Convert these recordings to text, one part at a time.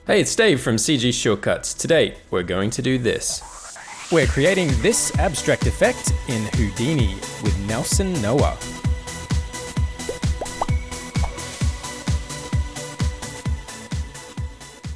Hey, it's Dave from CG Shortcuts. Today, we're going to do this. We're creating this abstract effect in Houdini with Nelson Noa.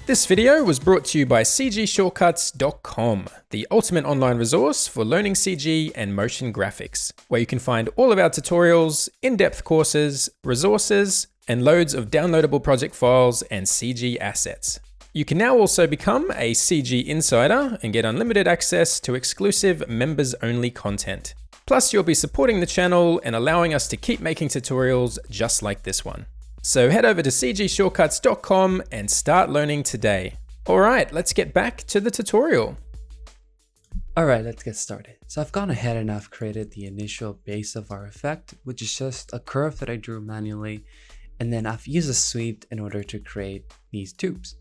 This video was brought to you by cgshortcuts.com, the ultimate online resource for learning CG and motion graphics, where you can find all of our tutorials, in-depth courses, resources, and loads of downloadable project files and CG assets. You can now also become a CG insider and get unlimited access to exclusive members-only content. Plus, you'll be supporting the channel and allowing us to keep making tutorials just like this one. So head over to cgshortcuts.com and start learning today. All right, let's get back to the tutorial. All right, let's get started. So I've gone ahead and I've created the initial base of our effect, which is just a curve that I drew manually. And then I've used a sweep in order to create these tubes.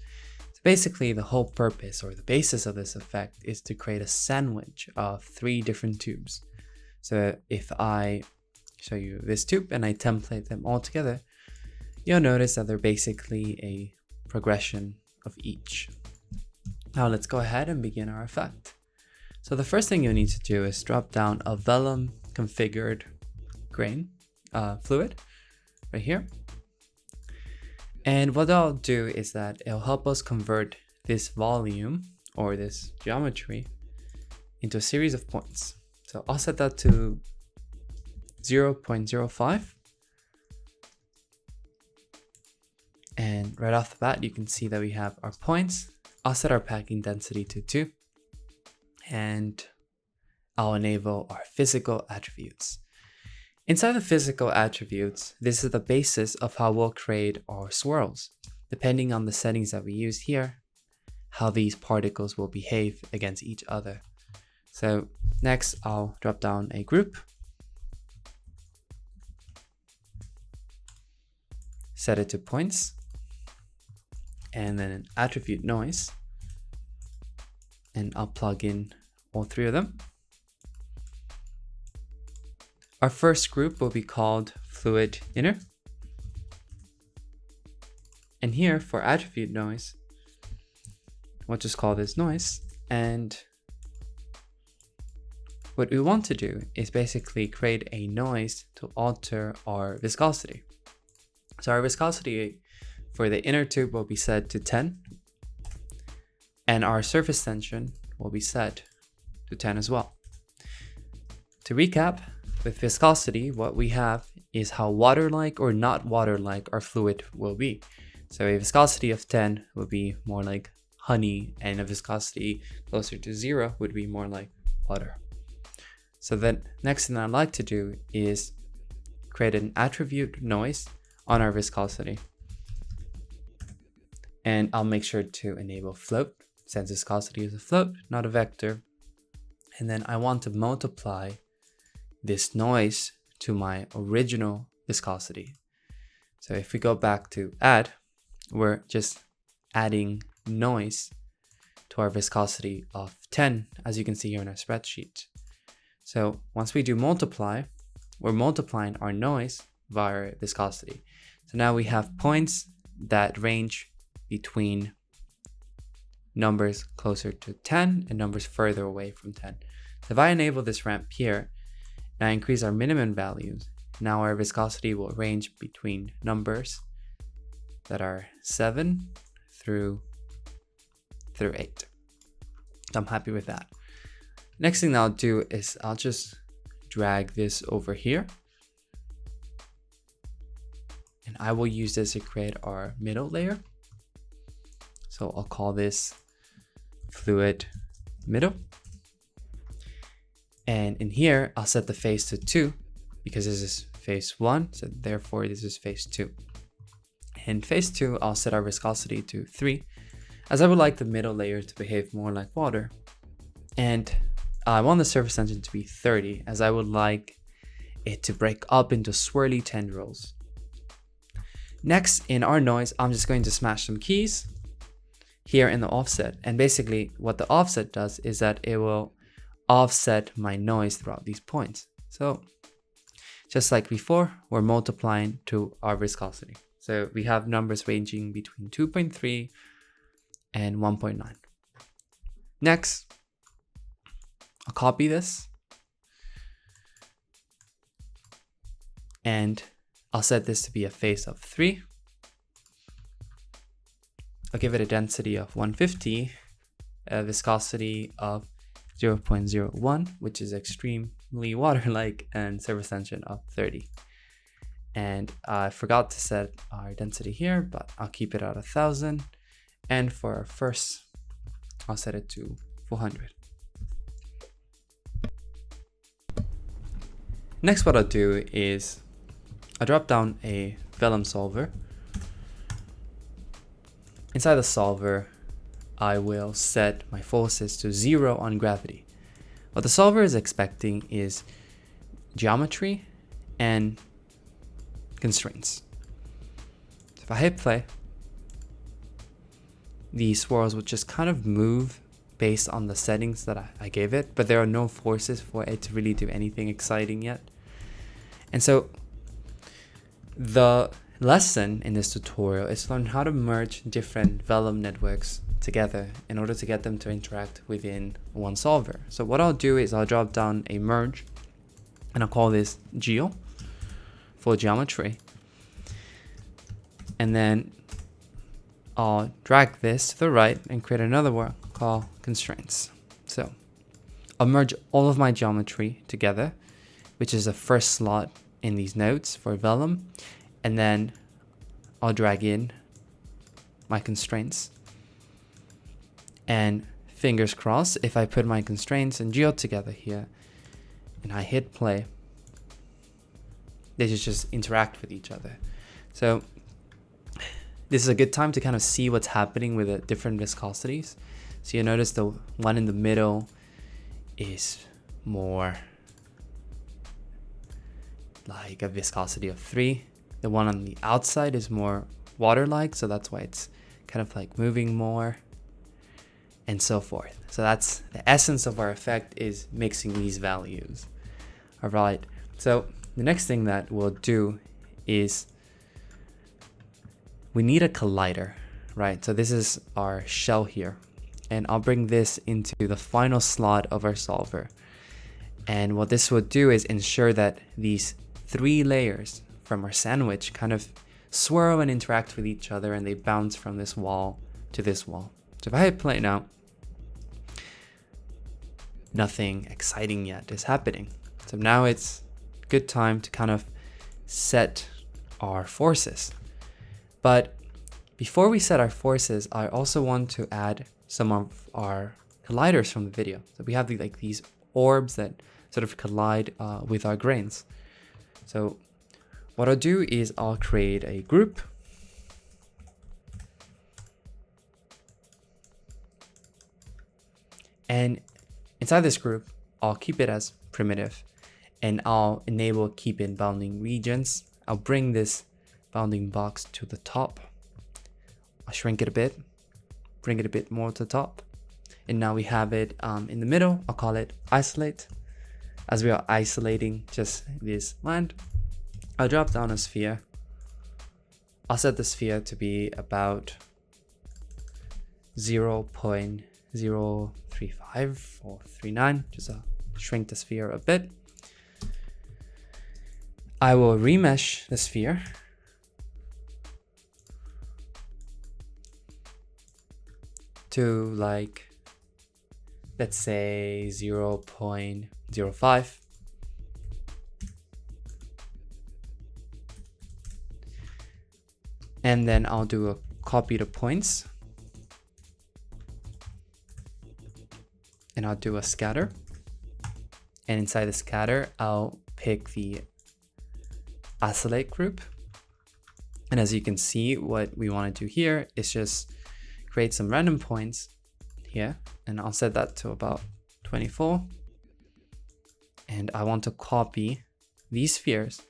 Basically, the whole purpose or the basis of this effect is to create a sandwich of 3 different tubes. So if I show you this tube and I template them all together, you'll notice that they're basically a progression of each. Now let's go ahead and begin our effect. So the first thing you'll need to do is drop down a Vellum configured grain fluid right here. And what I'll do is that it'll help us convert this volume or this geometry into a series of points. So I'll set that to 0.05. And right off the bat, you can see that we have our points. I'll set our packing density to 2. And I'll enable our physical attributes. Inside the physical attributes, this is the basis of how we'll create our swirls. Depending on the settings that we use here, how these particles will behave against each other. So next, I'll drop down a group, set it to points, and then an attribute noise, and I'll plug in all 3 of them. Our first group will be called fluid inner. And here for attribute noise, we'll just call this noise. And what we want to do is basically create a noise to alter our viscosity. So our viscosity for the inner tube will be set to 10. And our surface tension will be set to 10 as well. To recap, with viscosity, what we have is how water-like or not water-like our fluid will be. So a viscosity of 10 would be more like honey, and a viscosity closer to 0 would be more like water. So the next thing I'd like to do is create an attribute noise on our viscosity. And I'll make sure to enable float, since viscosity is a float, not a vector. And then I want to multiply this noise to my original viscosity. So if we go back to add, we're just adding noise to our viscosity of 10, as you can see here in our spreadsheet. So once we do multiply, we're multiplying our noise via viscosity. So now we have points that range between numbers closer to 10 and numbers further away from 10. So if I enable this ramp here, and I increase our minimum values, now our viscosity will range between numbers that are 7 through 8. I'm happy with that. Next thing I'll do is I'll just drag this over here. And I will use this to create our middle layer. So I'll call this fluid middle. And in here, I'll set the phase to 2 because this is phase 1. So therefore, this is phase 2. In phase 2, I'll set our viscosity to 3 as I would like the middle layer to behave more like water. And I want the surface tension to be 30 as I would like it to break up into swirly tendrils. Next, in our noise, I'm just going to smash some keys here in the offset. And basically what the offset does is that it will offset my noise throughout these points. So just like before, we're multiplying to our viscosity. So we have numbers ranging between 2.3 and 1.9. Next, I'll copy this and I'll set this to be a phase of 3. I'll give it a density of 150, a viscosity of 0.01, which is extremely water-like, and surface tension of 30. And I forgot to set our density here, but I'll keep it at 1000. And for our first, I'll set it to 400. Next, what I'll do is I'll drop down a Vellum solver. Inside the solver, I will set my forces to 0 on gravity. What the solver is expecting is geometry and constraints. So if I hit play, the swirls will just kind of move based on the settings that I gave it, but there are no forces for it to really do anything exciting yet. And so the lesson in this tutorial is to learn how to merge different Vellum networks together in order to get them to interact within one solver. So what I'll do is I'll drop down a merge and I'll call this geo for geometry. And then I'll drag this to the right and create another one called constraints. So I'll merge all of my geometry together, which is the first slot in these nodes for Vellum. And then I'll drag in my constraints. And fingers crossed, if I put my constraints and geo together here and I hit play, they just interact with each other. So this is a good time to kind of see what's happening with the different viscosities. So you notice the one in the middle is more like a viscosity of 3. The one on the outside is more water-like, so that's why it's kind of like moving more, and so forth. So that's the essence of our effect, is mixing these values. All right, so the next thing that we'll do is we need a collider, right? So this is our shell here, and I'll bring this into the final slot of our solver. And what this will do is ensure that these 3 layers from our sandwich kind of swirl and interact with each other, and they bounce from this wall to this wall. So if I hit play now, nothing exciting yet is happening. So now it's a good time to kind of set our forces. But before we set our forces, I also want to add some of our colliders from the video. So we have these orbs that sort of collide with our grains. So what I'll do is I'll create a group. And inside this group, I'll keep it as primitive, and I'll enable keep in bounding regions. I'll bring this bounding box to the top. I'll shrink it a bit, bring it a bit more to the top. And now we have it in the middle. I'll call it isolate, as we are isolating just this land. I'll drop down a sphere. I'll set the sphere to be about 0.035 or 39, just shrink the sphere a bit. I will remesh the sphere. To let's say 0.05. And then I'll do a copy to points. And I'll do a scatter. And inside the scatter, I'll pick the isolate group. And as you can see, what we want to do here is just create some random points here. And I'll set that to about 24. And I want to copy these spheres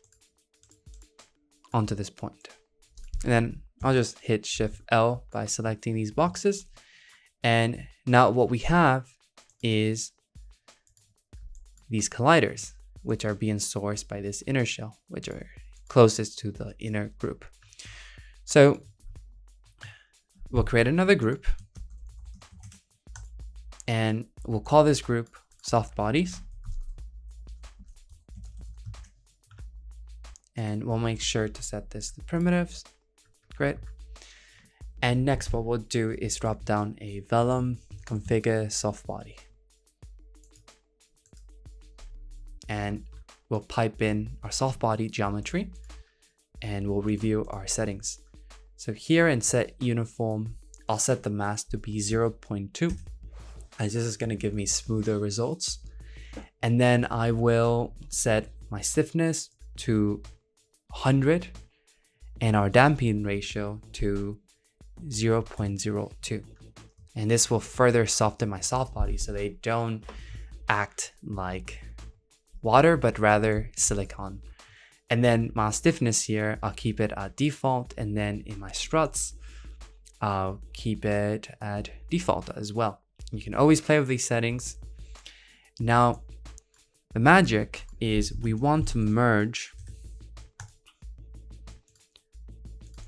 onto this point. And then I'll just hit Shift L by selecting these boxes. And now what we have is these colliders, which are being sourced by this inner shell, which are closest to the inner group. So we'll create another group. And we'll call this group soft bodies. And we'll make sure to set this to primitives. Great. And next, what we'll do is drop down a Vellum configure soft body. And we'll pipe in our soft body geometry and we'll review our settings. So here in set uniform, I'll set the mass to be 0.2, as this is going to give me smoother results. And then I will set my stiffness to 100 and our damping ratio to 0.02. And this will further soften my soft body so they don't act like water, but rather silicone. And then my stiffness here, I'll keep it at default. And then in my struts, I'll keep it at default as well. You can always play with these settings. Now, the magic is we want to merge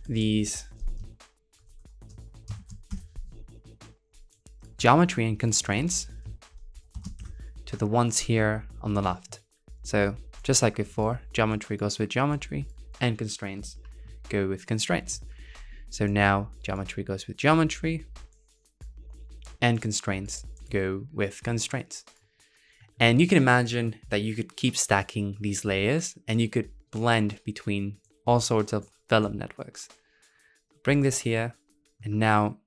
these geometry and constraints to the ones here on the left. So just like before, geometry goes with geometry and constraints go with constraints. So now geometry goes with geometry and constraints go with constraints. And you can imagine that you could keep stacking these layers and you could blend between all sorts of Vellum networks. Bring this here, and now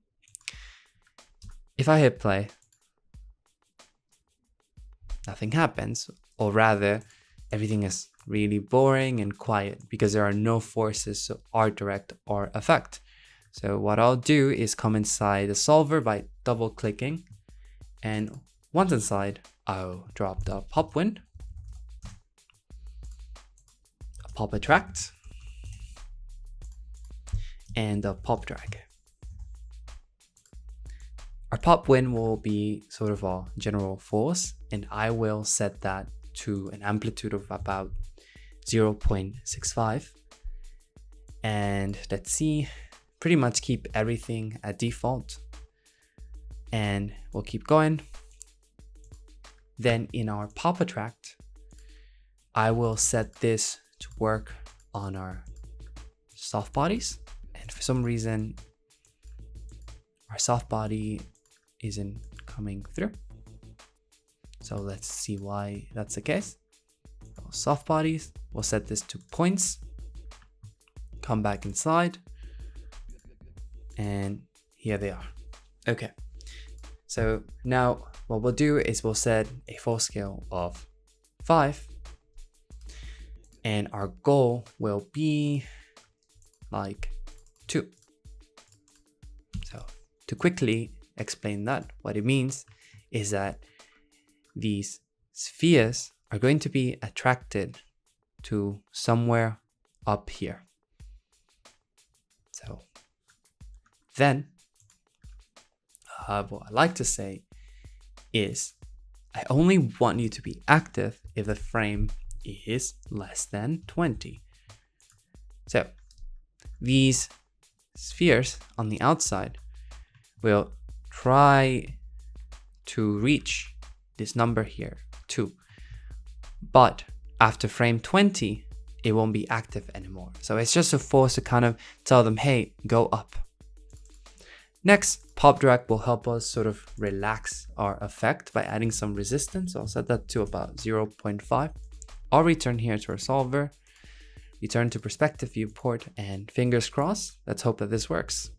if I hit play, nothing happens, or rather everything is really boring and quiet because there are no forces to art direct or affect. So what I'll do is come inside the solver by double clicking, and once inside, I'll drop the pop wind, a pop attract, and a pop drag. Our pop wind will be sort of a general force, and I will set that to an amplitude of about 0.65. And let's see, pretty much keep everything at default. And we'll keep going. Then in our pop attract, I will set this to work on our soft bodies. And for some reason, our soft body isn't coming through. So let's see why that's the case. So soft bodies, we'll set this to points. Come back inside. And here they are. Okay. So now what we'll do is we'll set a full scale of 5. And our goal will be like 2. So to quickly explain that, what it means is that these spheres are going to be attracted to somewhere up here. So then what I like to say is I only want you to be active if the frame is less than 20. So these spheres on the outside will try to reach this number here, 2. But after frame 20, it won't be active anymore. So it's just a force to kind of tell them, hey, go up. Next, pop drag will help us sort of relax our effect by adding some resistance. So I'll set that to about 0.5. I'll return here to our solver, return to perspective viewport, and fingers crossed. Let's hope that this works.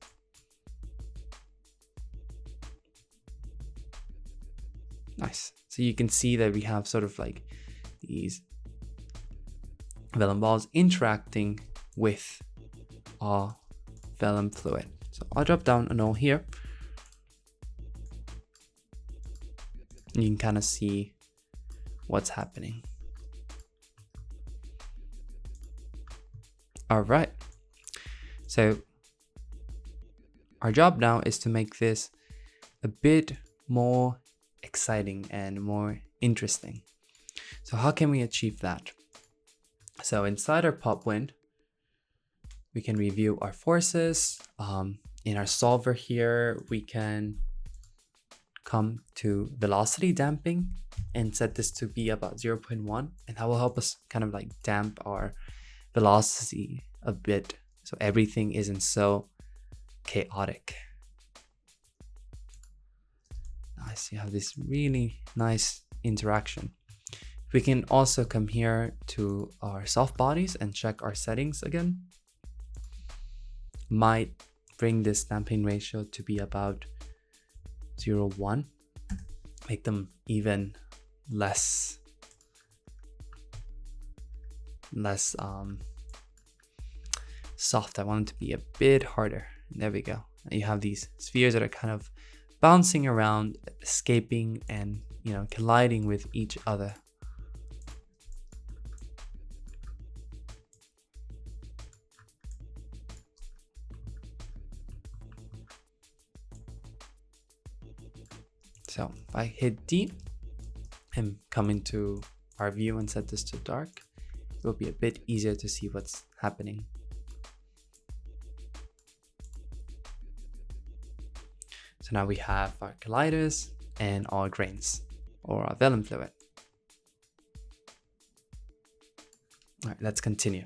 Nice. So you can see that we have sort of like these Vellum balls interacting with our Vellum fluid. So I'll drop down a null here. And you can kind of see what's happening. All right. So our job now is to make this a bit more exciting and more interesting. So how can we achieve that? So inside our pop wind, we can review our forces. In our solver here, we can come to velocity damping and set this to be about 0.1, and that will help us kind of like damp our velocity a bit so everything isn't so chaotic. Nice, you have this really nice interaction. We can also come here to our soft bodies and check our settings again. Might bring this damping ratio to be about 0.1, make them even less soft. I want it to be a bit harder. There we go. You have these spheres that are kind of bouncing around, escaping, and colliding with each other. So if I hit D and come into our view and set this to dark, it will be a bit easier to see what's happening. So now we have our colliders and our grains, or our vellum fluid. All right, let's continue.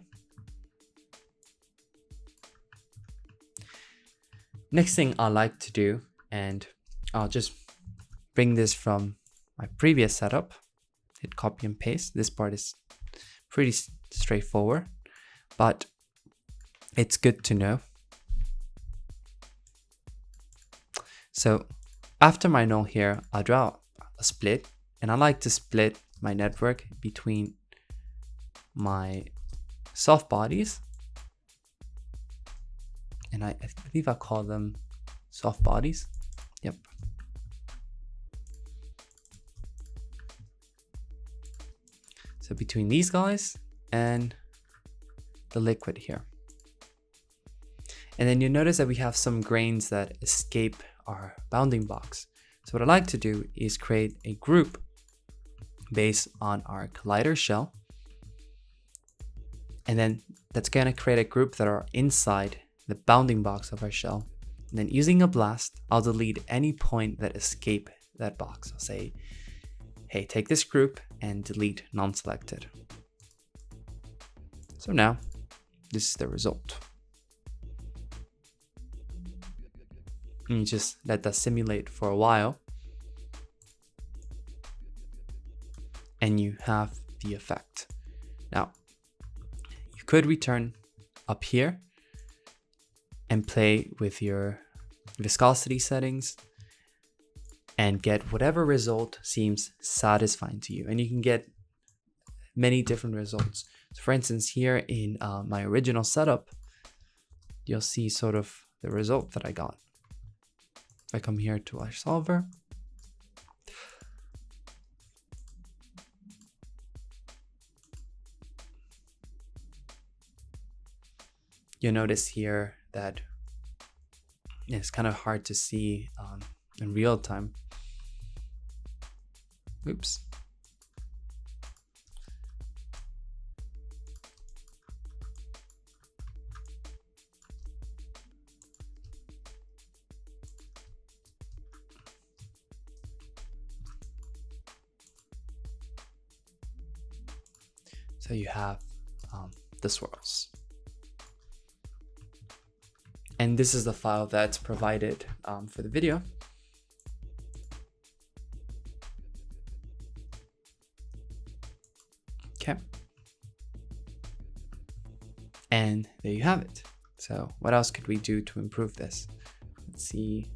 Next thing I like to do, and I'll just bring this from my previous setup, hit copy and paste. This part is pretty straightforward, but it's good to know. So after my null here, I'll draw a split, and I like to split my network between my soft bodies, and I believe I call them soft bodies. Yep. So between these guys and the liquid here. And then you notice that we have some grains that escape our bounding box. So what I like to do is create a group based on our collider shell. And then that's going to create a group that are inside the bounding box of our shell. And then using a blast, I'll delete any point that escape that box. I'll say, hey, take this group and delete non-selected. So now this is the result. And you just let that simulate for a while, and you have the effect. Now, you could return up here and play with your viscosity settings and get whatever result seems satisfying to you. And you can get many different results. So for instance, here in my original setup, you'll see sort of the result that I got. If I come here to our solver, you'll notice here that it's kind of hard to see in real time. Oops. So you have the swirls. And this is the file that's provided for the video. Okay. And there you have it. So what else could we do to improve this? Let's see.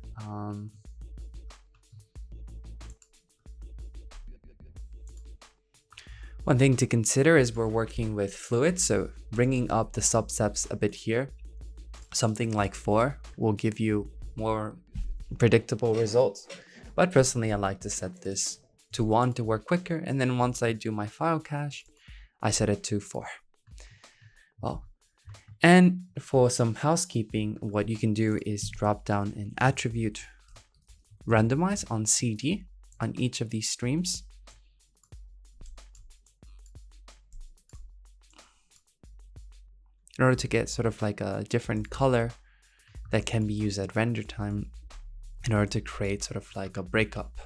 One thing to consider is we're working with fluids, so bringing up the substeps a bit here, something like 4 will give you more predictable results. But personally, I like to set this to 1 to work quicker, and then once I do my file cache, I set it to 4. Well, and for some housekeeping, what you can do is drop down an attribute randomize on CD on each of these streams. In order to get sort of like a different color that can be used at render time. in order to create sort of like a breakup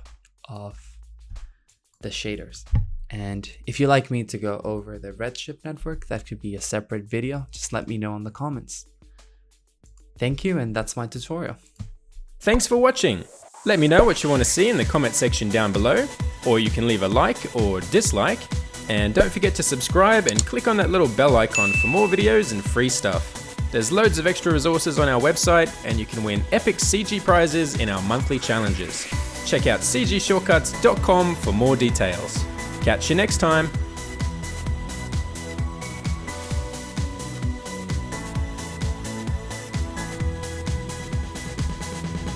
of the shaders. And if you'd like me to go over the REDSHIFT network, that could be a separate video. Just let me know in the comments. Thank you, and that's my tutorial. Thanks for watching. Let me know what you want to see in the comment section down below, or you can leave a like or dislike. And don't forget to subscribe and click on that little bell icon for more videos and free stuff. There's loads of extra resources on our website, and you can win epic CG prizes in our monthly challenges. Check out cgshortcuts.com for more details. Catch you next time.